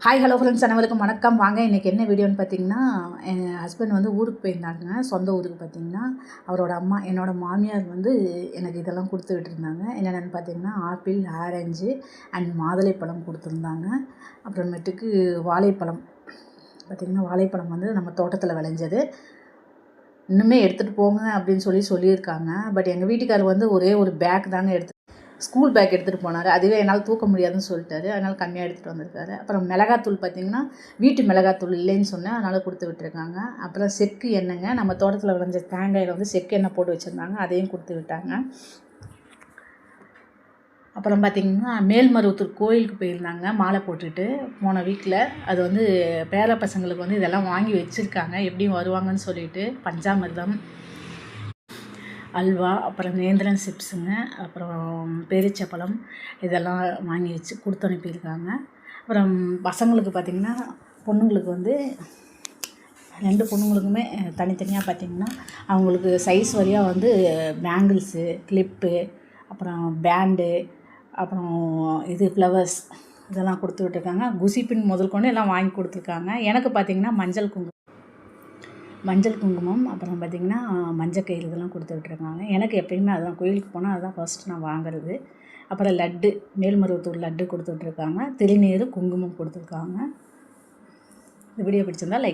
Hi hello friends, அனைவருக்கும் வணக்கம். வாங்க இன்றைக்கி என்ன வீடியோன்னு பார்த்தீங்கன்னா, என் ஹஸ்பண்ட் வந்து ஊருக்கு போயிருந்தாங்க. சொந்த ஊருக்கு பார்த்தீங்கன்னா, அவரோட அம்மா என்னோடய மாமியார் வந்து எனக்கு இதெல்லாம் கொடுத்து விட்டுருந்தாங்க. என்னென்னு பார்த்தீங்கன்னா, ஆப்பிள், ஆரஞ்சு அண்ட் மாதுளைப்பழம் கொடுத்துருந்தாங்க. அப்புறமேட்டுக்கு வாழைப்பழம் பார்த்திங்கன்னா, வாழைப்பழம் வந்து நம்ம தோட்டத்தில் விளைஞ்சது. இன்னுமே எடுத்துகிட்டு போங்க அப்படின்னு சொல்லியிருக்காங்க. பட் எங்கள் வீட்டுக்காரர் வந்து ஒரே ஒரு பேக் தாங்க ஸ்கூல் பேக் எடுத்துகிட்டு போனார். அதுவே என்னால் தூக்க முடியாதுன்னு சொல்லிட்டாரு. அதனால் கம்மியாக எடுத்துகிட்டு வந்திருக்காரு. அப்புறம் மிளகாத்தூள் பார்த்திங்கன்னா, வீட்டு மிளகாத்தூள் இல்லைன்னு சொன்னேன், அதனால் கொடுத்து விட்டுருக்காங்க. அப்புறம் செக்கு எண்ணெய்ங்க, நம்ம தோட்டத்தில் விளைஞ்ச தேங்காயில் வந்து செக்கு எண்ணெய் போட்டு வச்சுருந்தாங்க, அதையும் கொடுத்து விட்டாங்க. அப்புறம் பார்த்திங்கன்னா, மேல்மருவத்தூர் கோயிலுக்கு போயிருந்தாங்க மாலை போட்டுட்டு போன வீக்கில். அது வந்து பேர பசங்களுக்கு வந்து இதெல்லாம் வாங்கி வச்சுருக்காங்க, எப்படியும் வருவாங்கன்னு சொல்லிட்டு. பஞ்சாமிர்தம், அல்வா, அப்புறம் நேந்திரன் சிப்ஸுங்க, அப்புறம் பேரிச்சப்பழம் இதெல்லாம் வாங்கி வச்சு கொடுத்து அனுப்பியிருக்காங்க. அப்புறம் பசங்களுக்கு பார்த்திங்கன்னா, பொண்ணுங்களுக்கு வந்து 2 பொண்ணுங்களுக்குமே தனித்தனியாக பார்த்திங்கன்னா, அவங்களுக்கு சைஸ் வழியாக வந்து பேங்கிள்ஸு, கிளிப்பு, அப்புறம் பேண்டு, அப்புறம் இது ஃப்ளவர்ஸ் இதெல்லாம் கொடுத்து விட்டுருக்காங்க. குசிப்பின் முதல் கொண்டு எல்லாம் வாங்கி கொடுத்துருக்காங்க. எனக்கு பார்த்திங்கன்னா மஞ்சள் குங்குமம், அப்புறம் பார்த்திங்கன்னா மஞ்சக்கயிறு இதெல்லாம் கொடுத்து விட்டுருக்காங்க. எனக்கு எப்பயுமே அதுதான், கோயிலுக்கு போனால் அதுதான் ஃபஸ்ட்டு நான் வாங்குறது. அப்புறம் லட்டு, மேல்மருவத்தூர் லட்டு கொடுத்து விட்ருக்காங்க. திருநீர், குங்குமம் கொடுத்துருக்காங்க. இந்த வீடியோ பிடிச்சிருந்தா லைக்